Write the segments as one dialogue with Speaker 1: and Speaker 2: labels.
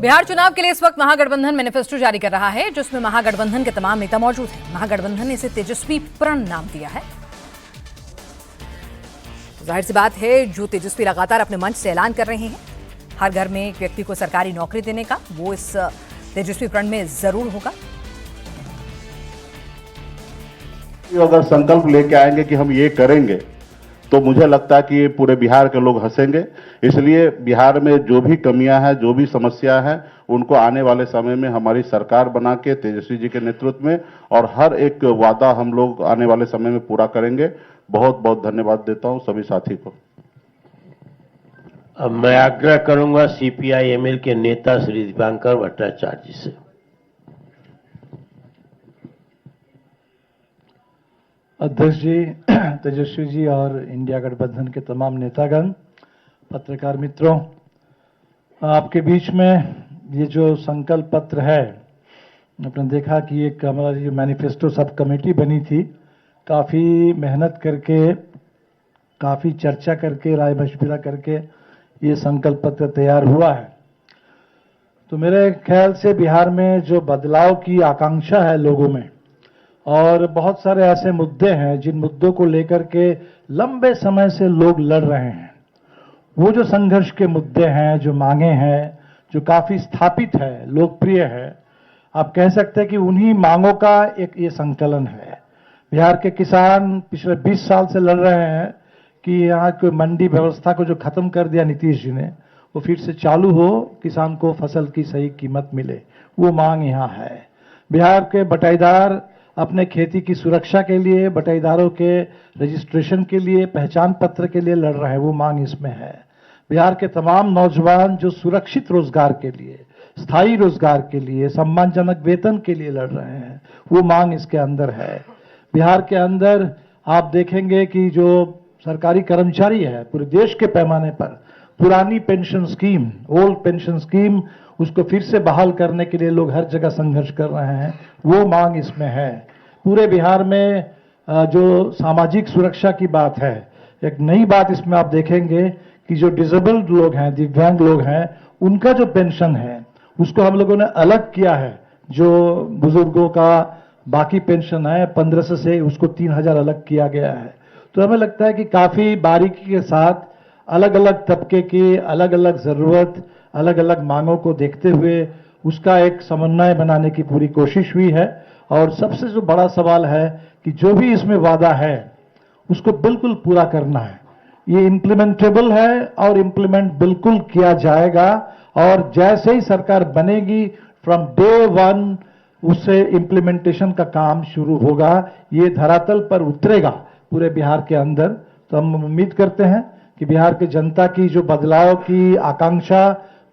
Speaker 1: बिहार चुनाव के लिए इस वक्त महागठबंधन मैनिफेस्टो जारी कर रहा है, जिसमें महागठबंधन के तमाम नेता मौजूद हैं। महागठबंधन ने इसे तेजस्वी प्रण नाम दिया है। जाहिर सी बात है, जो तेजस्वी लगातार अपने मंच से ऐलान कर रहे हैं हर घर में एक व्यक्ति को सरकारी नौकरी देने का, वो इस तेजस्वी प्रण में जरूर होगा।
Speaker 2: अगर संकल्प लेके आएंगे कि हम ये करेंगे, तो मुझे लगता है कि ये पूरे बिहार के लोग हंसेंगे। इसलिए बिहार में जो भी कमियां हैं, जो भी समस्या है, उनको आने वाले समय में हमारी सरकार बना के तेजस्वी जी के नेतृत्व में और हर एक वादा हम लोग आने वाले समय में पूरा करेंगे। बहुत बहुत धन्यवाद देता हूं सभी साथी को।
Speaker 3: अब मैं आग्रह करूंगा सीपीआई-एमएल के नेता श्री दीपांकर भट्टाचार्य जी से।
Speaker 4: अध्यक्ष जी, तेजस्वी जी और इंडिया गठबंधन के तमाम नेतागण, पत्रकार मित्रों, आपके बीच में ये जो संकल्प पत्र है, आपने देखा कि एक हमारा जो मैनिफेस्टो सब कमेटी बनी थी, काफ़ी मेहनत करके, काफ़ी चर्चा करके, राय मशविरा करके ये संकल्प पत्र तैयार हुआ है। तो मेरे ख्याल से बिहार में जो बदलाव की आकांक्षा है लोगों में, और बहुत सारे ऐसे मुद्दे हैं जिन मुद्दों को लेकर के लंबे समय से लोग लड़ रहे हैं, वो जो संघर्ष के मुद्दे हैं, जो मांगे हैं, जो काफी स्थापित है, लोकप्रिय है, आप कह सकते हैं कि उन्हीं मांगों का एक ये संकलन है। बिहार के किसान पिछले 20 साल से लड़ रहे हैं कि यहाँ की मंडी व्यवस्था को जो खत्म कर दिया नीतीश जी ने, वो फिर से चालू हो, किसान को फसल की सही कीमत मिले, वो मांग यहाँ है। बिहार के बटाईदार अपने खेती की सुरक्षा के लिए, बटाईदारों के रजिस्ट्रेशन के लिए, पहचान पत्र के लिए लड़ रहे हैं, वो मांग इसमें है। बिहार के तमाम नौजवान जो सुरक्षित रोजगार के लिए, स्थायी रोजगार के लिए, सम्मानजनक वेतन के लिए लड़ रहे हैं, वो मांग इसके अंदर है। बिहार के अंदर आप देखेंगे कि जो सरकारी कर्मचारी है, पूरे देश के पैमाने पर पुरानी pension scheme, old pension scheme, उसको फिर से बहाल करने के लिए लोग हर जगह संघर्ष कर रहे हैं, वो मांग इसमें है। पूरे बिहार में जो सामाजिक सुरक्षा की बात है, एक नई बात इसमें आप देखेंगे कि जो डिसेबल्ड लोग हैं, दिव्यांग लोग हैं, उनका जो पेंशन है उसको हम लोगों ने अलग किया है। जो बुजुर्गों का बाकी पेंशन है 1500 से, उसको 3000 अलग किया गया है। तो हमें लगता है कि काफी बारीकी के साथ अलग अलग तबके की अलग अलग जरूरत, अलग अलग मांगों को देखते हुए उसका एक समन्वय बनाने की पूरी कोशिश हुई है। और सबसे जो बड़ा सवाल है कि जो भी इसमें वादा है उसको बिल्कुल पूरा करना है। ये इम्प्लीमेंटेबल है और इम्प्लीमेंट बिल्कुल किया जाएगा, और जैसे ही सरकार बनेगी फ्रॉम डे वन उससे इम्प्लीमेंटेशन का काम शुरू होगा, ये धरातल पर उतरेगा पूरे बिहार के अंदर। तो हम उम्मीद करते हैं कि बिहार की जनता की जो बदलाव की आकांक्षा,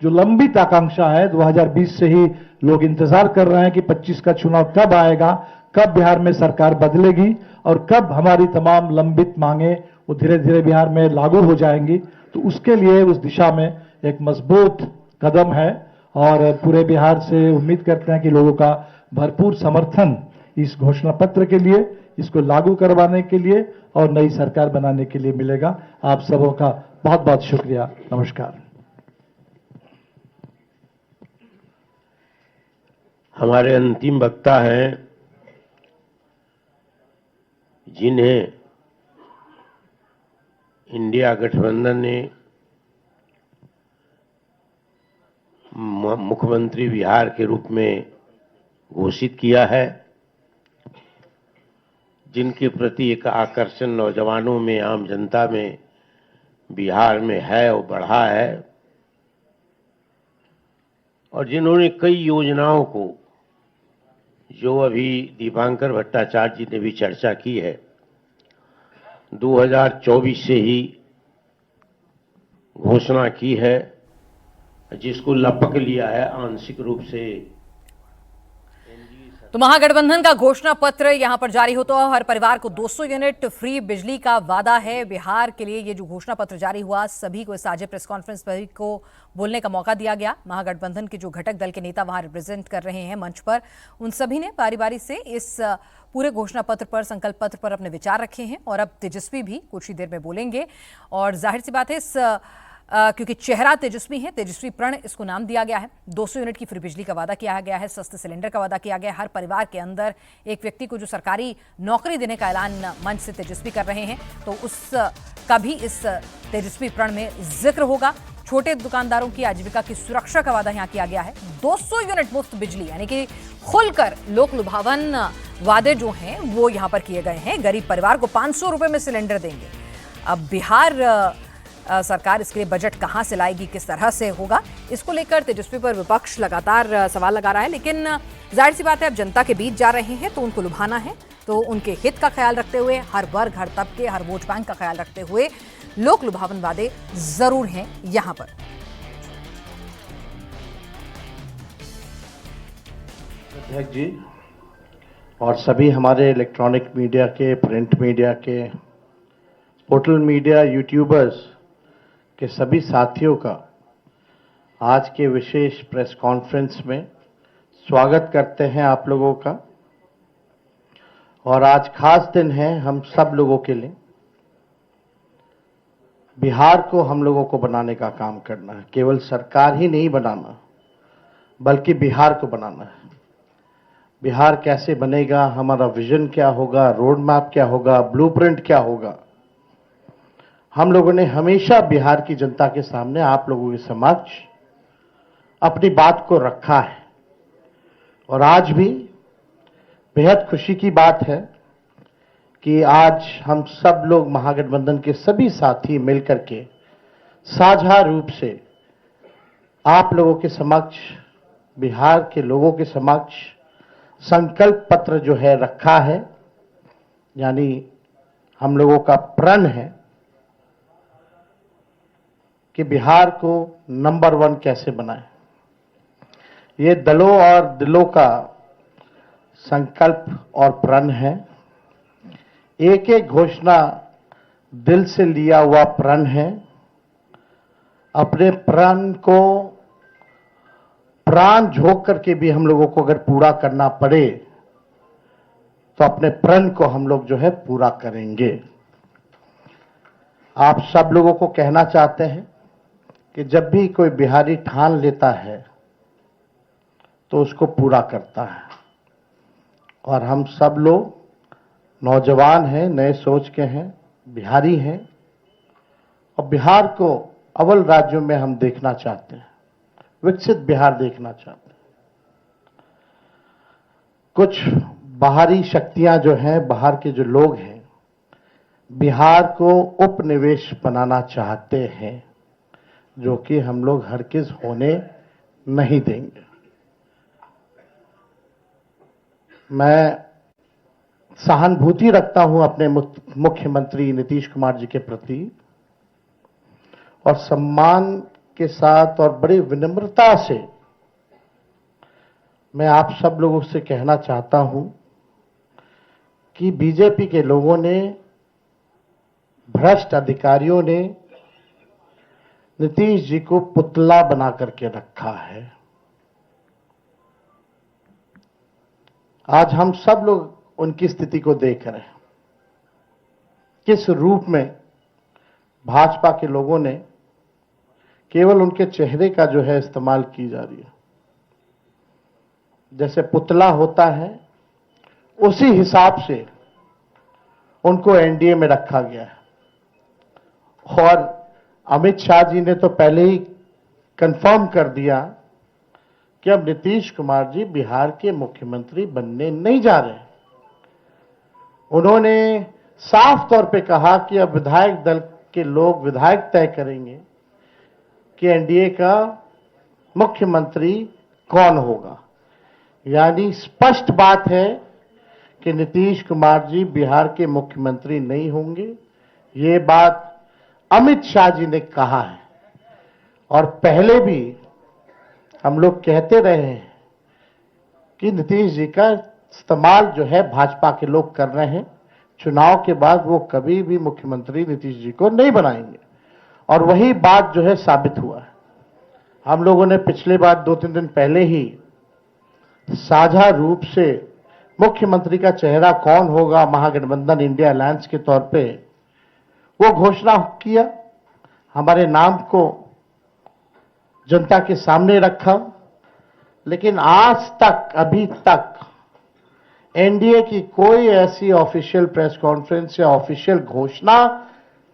Speaker 4: जो लंबित आकांक्षा है, 2020 से ही लोग इंतजार कर रहे हैं कि 25 का चुनाव कब आएगा, कब बिहार में सरकार बदलेगी और कब हमारी तमाम लंबित मांगे वो धीरे धीरे बिहार में लागू हो जाएंगी। तो उसके लिए उस दिशा में एक मजबूत कदम है, और पूरे बिहार से उम्मीद करते हैं कि लोगों का भरपूर समर्थन इस घोषणा पत्र के लिए, इसको लागू करवाने के लिए और नई सरकार बनाने के लिए मिलेगा। आप सबों का बहुत बहुत शुक्रिया। नमस्कार।
Speaker 3: हमारे अंतिम वक्ता हैं जिन्हें इंडिया गठबंधन ने मुख्यमंत्री बिहार के रूप में घोषित किया है, जिनके प्रति एक आकर्षण नौजवानों में, आम जनता में बिहार में है और बढ़ा है, और जिन्होंने कई योजनाओं को, जो अभी दीपांकर भट्टाचार्य जी ने भी चर्चा की है, 2024 से ही घोषणा की है, जिसको लपक लिया है आंशिक रूप से।
Speaker 1: तो महागठबंधन का घोषणा पत्र यहां पर जारी होता है। हर परिवार को 200 यूनिट फ्री बिजली का वादा है बिहार के लिए। ये जो घोषणा पत्र जारी हुआ, सभी को इस आज प्रेस कॉन्फ्रेंस पर को बोलने का मौका दिया गया। महागठबंधन के जो घटक दल के नेता वहां रिप्रेजेंट कर रहे हैं मंच पर, उन सभी ने बारी बारी से इस पूरे घोषणा पत्र पर, संकल्प पत्र पर अपने विचार रखे हैं। और अब तेजस्वी भी कुछ ही देर में बोलेंगे। और जाहिर सी बात है, इस क्योंकि चेहरा तेजस्वी है, तेजस्वी प्रण इसको नाम दिया गया है। 200 यूनिट की फ्री बिजली का वादा किया गया है, सस्ते सिलेंडर का वादा किया गया है। हर परिवार के अंदर एक व्यक्ति को जो सरकारी नौकरी देने का ऐलान मंच से तेजस्वी कर रहे हैं, तो उसका भी इस तेजस्वी प्रण में जिक्र होगा। छोटे दुकानदारों की आजीविका की सुरक्षा का वादा यहां किया गया है। 200 यूनिट मुफ्त बिजली, यानी कि खुलकर लोक लुभावन वादे जो हैं वो यहां पर किए गए हैं। गरीब परिवार को 500 रुपए में सिलेंडर देंगे। अब बिहार सरकार इसके लिए बजट कहां से लाएगी, किस तरह से होगा, इसको लेकर तेजस्वी पर विपक्ष लगातार सवाल लगा रहा है। लेकिन जाहिर सी बात है, अब जनता के बीच जा रहे हैं तो उनको लुभाना है, तो उनके हित का ख्याल रखते हुए, हर वर्ग, हर तबके, हर वोट बैंक का ख्याल रखते हुए लोक लुभावन वादे जरूर हैं यहां पर।
Speaker 5: अध्यक्ष जी और सभी हमारे इलेक्ट्रॉनिक मीडिया के, प्रिंट मीडिया के, पोर्टल मीडिया, यूट्यूबर्स के सभी साथियों का आज के विशेष प्रेस कॉन्फ्रेंस में स्वागत करते हैं आप लोगों का। और आज खास दिन है हम सब लोगों के लिए। बिहार को हम लोगों को बनाने का काम करना है, केवल सरकार ही नहीं बनाना, बल्कि बिहार को बनाना है। बिहार कैसे बनेगा, हमारा विजन क्या होगा, रोड मैप क्या होगा, ब्लूप्रिंट क्या होगा, हम लोगों ने हमेशा बिहार की जनता के सामने, आप लोगों के समक्ष अपनी बात को रखा है। और आज भी बेहद खुशी की बात है कि आज हम सब लोग महागठबंधन के सभी साथी मिलकर के साझा रूप से आप लोगों के समक्ष, बिहार के लोगों के समक्ष संकल्प पत्र जो है रखा है, यानी हम लोगों का प्रण है कि बिहार को नंबर 1 कैसे बनाएं। ये दलों और दिलों का संकल्प और प्रण है। एक एक घोषणा दिल से लिया हुआ प्रण है। अपने प्रण को प्राण झोंक करके भी हम लोगों को अगर पूरा करना पड़े तो अपने प्रण को हम लोग जो है पूरा करेंगे। आप सब लोगों को कहना चाहते हैं कि जब भी कोई बिहारी ठान लेता है तो उसको पूरा करता है। और हम सब लोग नौजवान हैं, नए सोच के हैं, बिहारी हैं और बिहार को अव्वल राज्यों में हम देखना चाहते हैं, विकसित बिहार देखना चाहते हैं। कुछ बाहरी शक्तियां जो हैं, बाहर के जो लोग हैं, बिहार को उपनिवेश बनाना चाहते हैं, जो कि हम लोग हरगिज होने नहीं देंगे। मैं सहानुभूति रखता हूं अपने मुख्यमंत्री नीतीश कुमार जी के प्रति और सम्मान के साथ और बड़ी विनम्रता से मैं आप सब लोगों से कहना चाहता हूं कि बीजेपी के लोगों ने, भ्रष्ट अधिकारियों ने नीतीश जी को पुतला बना करके रखा है। आज हम सब लोग उनकी स्थिति को देख रहे हैं, किस रूप में भाजपा के लोगों ने केवल उनके चेहरे का जो है इस्तेमाल की जा रही है। जैसे पुतला होता है उसी हिसाब से उनको एनडीए में रखा गया है। और अमित शाह जी ने तो पहले ही कंफर्म कर दिया कि अब नीतीश कुमार जी बिहार के मुख्यमंत्री बनने नहीं जा रहे। उन्होंने साफ तौर पे कहा कि अब विधायक दल के लोग विधायक तय करेंगे कि एनडीए का मुख्यमंत्री कौन होगा। यानी स्पष्ट बात है कि नीतीश कुमार जी बिहार के मुख्यमंत्री नहीं होंगे। ये बात अमित शाह जी ने कहा है और पहले भी हम लोग कहते रहे हैं कि नीतीश जी का इस्तेमाल जो है भाजपा के लोग कर रहे हैं। चुनाव के बाद वो कभी भी मुख्यमंत्री नीतीश जी को नहीं बनाएंगे और वही बात जो है साबित हुआ है। हम लोगों ने पिछले बार 2-3 दिन पहले ही साझा रूप से मुख्यमंत्री का चेहरा कौन होगा महागठबंधन इंडिया अलायंस के तौर पे वो घोषणा किया। हमारे नाम को जनता के सामने रखा, लेकिन आज तक, अभी तक एनडीए की कोई ऐसी ऑफिशियल प्रेस कॉन्फ्रेंस या ऑफिशियल घोषणा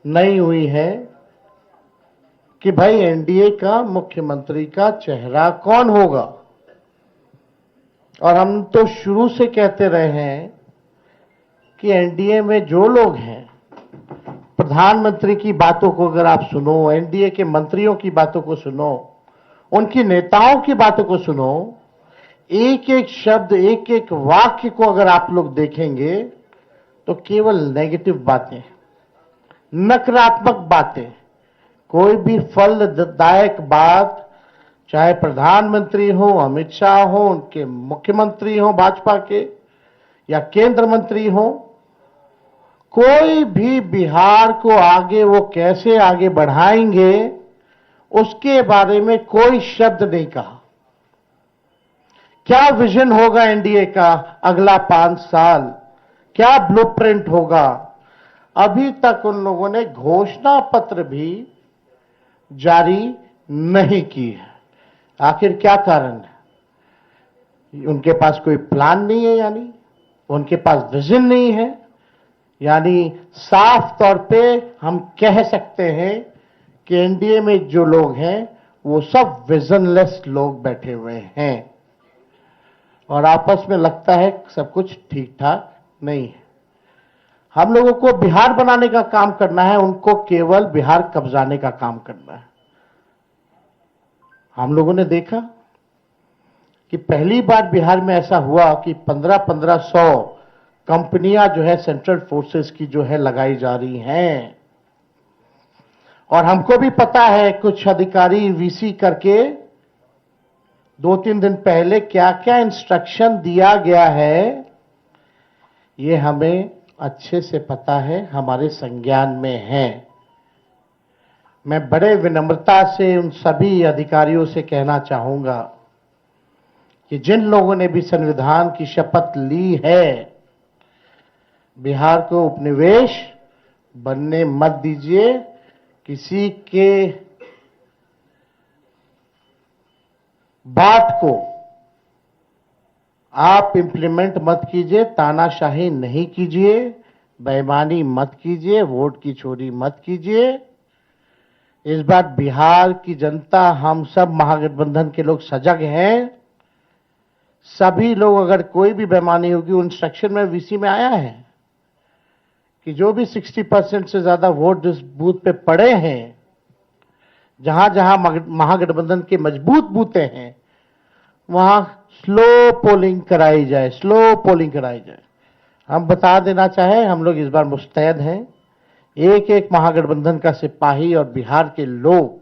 Speaker 5: नहीं हुई है कि भाई एनडीए का मुख्यमंत्री का चेहरा कौन होगा। और हम तो शुरू से कहते रहे हैं कि एनडीए में जो लोग हैं, प्रधानमंत्री की बातों को अगर आप सुनो, एनडीए के मंत्रियों की बातों को सुनो, उनकी नेताओं की बातों को सुनो, एक एक शब्द, एक एक वाक्य को अगर आप लोग देखेंगे तो केवल नेगेटिव बातें, नकारात्मक बातें, कोई भी फलदायक बात, चाहे प्रधानमंत्री हो, अमित शाह हो, उनके मुख्यमंत्री हो भाजपा के, या केंद्र मंत्री हो, कोई भी बिहार को आगे वो कैसे आगे बढ़ाएंगे उसके बारे में कोई शब्द नहीं कहा। क्या विजन होगा एनडीए का अगला 5 साल, क्या ब्लूप्रिंट होगा, अभी तक उन लोगों ने घोषणा पत्र भी जारी नहीं की है। आखिर क्या कारण है? उनके पास कोई प्लान नहीं है, यानी उनके पास विजन नहीं है, यानी साफ तौर पे हम कह सकते हैं कि एनडीए में जो लोग हैं वो सब विजनलेस लोग बैठे हुए हैं और आपस में लगता है सब कुछ ठीक ठाक नहीं है। हम लोगों को बिहार बनाने का काम करना है, उनको केवल बिहार कब्जाने का काम करना है। हम लोगों ने देखा कि पहली बार बिहार में ऐसा हुआ कि 1500 कंपनियां जो है सेंट्रल फोर्सेस की जो है लगाई जा रही हैं। और हमको भी पता है कुछ अधिकारी वीसी करके 2-3 दिन पहले क्या क्या इंस्ट्रक्शन दिया गया है, ये हमें अच्छे से पता है, हमारे संज्ञान में है। मैं बड़े विनम्रता से उन सभी अधिकारियों से कहना चाहूंगा कि जिन लोगों ने भी संविधान की शपथ ली है, बिहार को उपनिवेश बनने मत दीजिए, किसी के बात को आप इंप्लीमेंट मत कीजिए, तानाशाही नहीं कीजिए, बेईमानी मत कीजिए, वोट की चोरी मत कीजिए। इस बार बिहार की जनता, हम सब महागठबंधन के लोग सजग हैं। सभी लोग, अगर कोई भी बेईमानी होगी, इंस्ट्रक्शन में वीसी में आया है कि जो भी 60% से ज्यादा वोट जिस बूथ पे पड़े हैं, जहां जहां महागठबंधन के मजबूत बूथें हैं, वहां स्लो पोलिंग कराई जाए, स्लो पोलिंग कराई जाए। हम बता देना चाहें, हम लोग इस बार मुस्तैद हैं। एक एक महागठबंधन का सिपाही और बिहार के लोग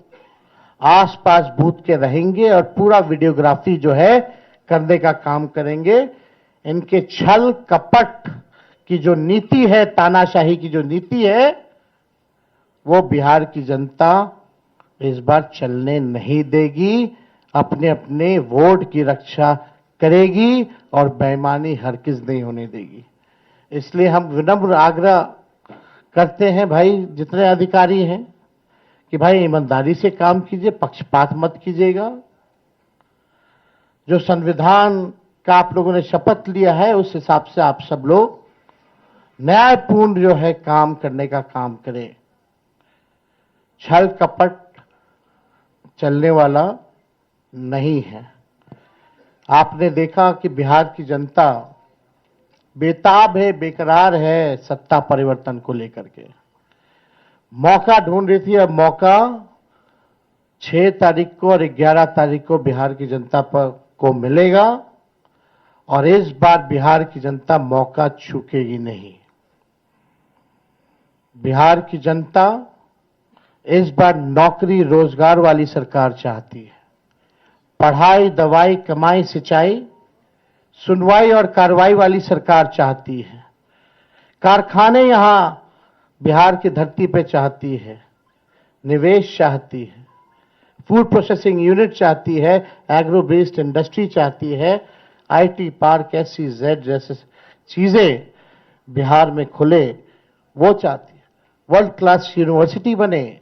Speaker 5: आसपास बूथ के रहेंगे और पूरा वीडियोग्राफी जो है करने का काम करेंगे। इनके छल कपट की जो नीति है, तानाशाही की जो नीति है, वो बिहार की जनता इस बार चलने नहीं देगी, अपने अपने वोट की रक्षा करेगी और बेईमानी हरगिज नहीं होने देगी। इसलिए हम विनम्र आग्रह करते हैं भाई, जितने अधिकारी हैं, कि भाई ईमानदारी से काम कीजिए, पक्षपात मत कीजिएगा। जो संविधान का आप लोगों ने शपथ लिया है, उस हिसाब से आप सब लोग न्यायपूर्ण जो है काम करने का काम करें। छल कपट चलने वाला नहीं है। आपने देखा कि बिहार की जनता बेताब है, बेकरार है सत्ता परिवर्तन को लेकर के, मौका ढूंढ रही थी। अब मौका 6 तारीख को और 11 तारीख को बिहार की जनता को मिलेगा और इस बार बिहार की जनता मौका चूकेगी नहीं। बिहार की जनता इस बार नौकरी रोजगार वाली सरकार चाहती है। पढ़ाई, दवाई, कमाई, सिंचाई, सुनवाई और कार्रवाई वाली सरकार चाहती है। कारखाने यहां बिहार की धरती पे चाहती है, निवेश चाहती है, फूड प्रोसेसिंग यूनिट चाहती है, एग्रो बेस्ड इंडस्ट्री चाहती है, आईटी पार्क, SEZ जैसे चीजें बिहार में खुले, वो चाहती है। वर्ल्ड क्लास यूनिवर्सिटी बने,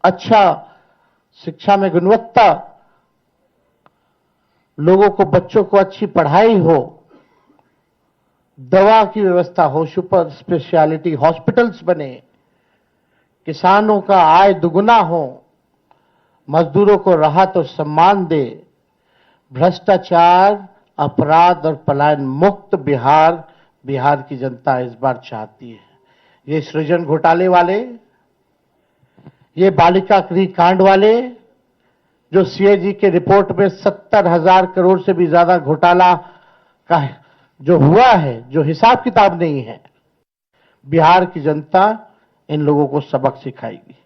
Speaker 5: अच्छा शिक्षा में गुणवत्ता, लोगों को, बच्चों को अच्छी पढ़ाई हो, दवा की व्यवस्था हो, सुपर स्पेशलिटी हॉस्पिटल्स बने, किसानों का आय दुगुना हो, मजदूरों को राहत और सम्मान दे, भ्रष्टाचार, अपराध और पलायन मुक्त बिहार की जनता इस बार चाहती है। ये सृजन घोटाले वाले, ये बालिका गृह कांड वाले, जो सीएजी के रिपोर्ट में 70,000 करोड़ से भी ज्यादा घोटाला का जो हुआ है, जो हिसाब किताब नहीं है, बिहार की जनता इन लोगों को सबक सिखाएगी।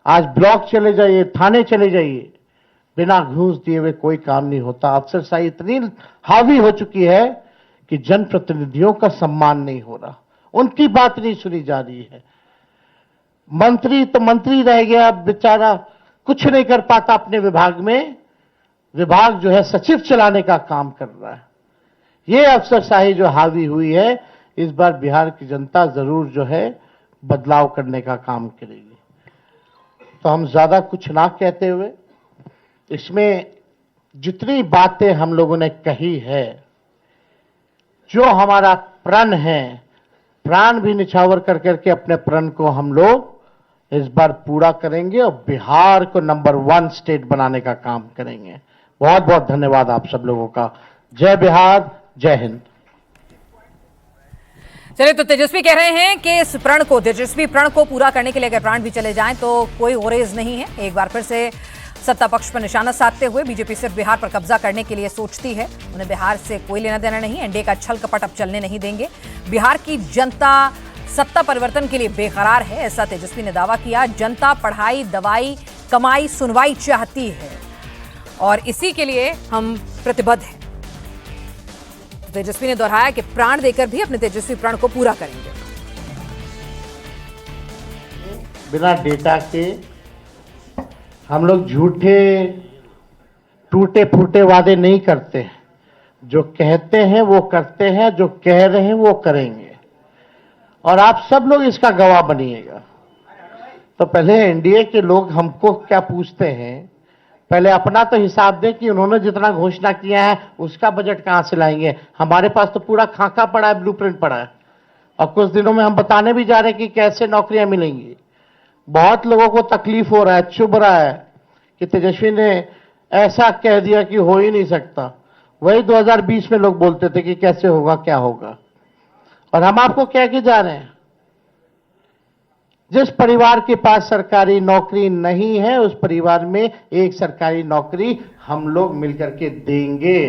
Speaker 5: आज ब्लॉक चले जाइए, थाने चले जाइए, बिना घूस दिए हुए कोई काम नहीं होता। अफसरशाही इतनी हावी हो चुकी है कि जनप्रतिनिधियों का सम्मान नहीं हो रहा, उनकी बात नहीं सुनी जा रही है। मंत्री तो मंत्री रह गया, बेचारा कुछ नहीं कर पाता अपने विभाग में, विभाग जो है सचिव चलाने का काम कर रहा है। ये अफसरशाही जो हावी हुई है, इस बार बिहार की जनता जरूर जो है बदलाव करने का काम करेगी। तो हम ज्यादा कुछ ना कहते हुए, इसमें जितनी बातें हम लोगों ने कही है, जो हमारा प्रण है, प्राण भी निछावर कर करके अपने प्रण को हम लोग इस बार पूरा करेंगे और बिहार को नंबर 1 स्टेट बनाने का काम करेंगे। बहुत बहुत धन्यवाद आप सब लोगों का। जय बिहार, जय हिंद।
Speaker 1: चलिए, तो तेजस्वी कह रहे हैं कि इस तेजस्वी प्रण को पूरा करने के लिए अगर प्राण भी चले जाएं तो कोई गुरेज नहीं है। एक बार फिर से सत्ता पक्ष पर निशाना साधते हुए बीजेपी सिर्फ बिहार पर कब्जा करने के लिए सोचती है, उन्हें बिहार से कोई लेना देना नहीं। एनडीए का छल कपट अब चलने नहीं देंगे। बिहार की जनता सत्ता परिवर्तन के लिए बेकरार है, ऐसा तेजस्वी ने दावा किया। जनता पढ़ाई, दवाई, कमाई, सुनवाई चाहती है और इसी के लिए हम प्रतिबद्ध हैं। तेजस्वी ने दोहराया कि प्राण देकर भी अपने तेजस्वी प्रण को पूरा करेंगे।
Speaker 5: बिना डेटा के हम लोग झूठे टूटे फूटे वादे नहीं करते हैं। जो कहते हैं वो करते हैं, जो कह रहे हैं वो करेंगे, और आप सब लोग इसका गवाह बनिएगा। तो पहले एनडीए के लोग हमको क्या पूछते हैं, पहले अपना तो हिसाब दें कि उन्होंने जितना घोषणा किया है उसका बजट कहां से लाएंगे। हमारे पास तो पूरा खाका पड़ा है, ब्लूप्रिंट पड़ा है, और कुछ दिनों में हम बताने भी जा रहे हैं कि कैसे नौकरियां मिलेंगी। बहुत लोगों को तकलीफ हो रहा है, चुभ रहा है कि तेजस्वी ने ऐसा कह दिया कि हो ही नहीं सकता। वही 2020 में लोग बोलते थे कि कैसे होगा, क्या होगा, और हम आपको कह के जा रहे हैं, जिस परिवार के पास सरकारी नौकरी नहीं है उस परिवार में एक सरकारी नौकरी हम लोग मिलकर के देंगे।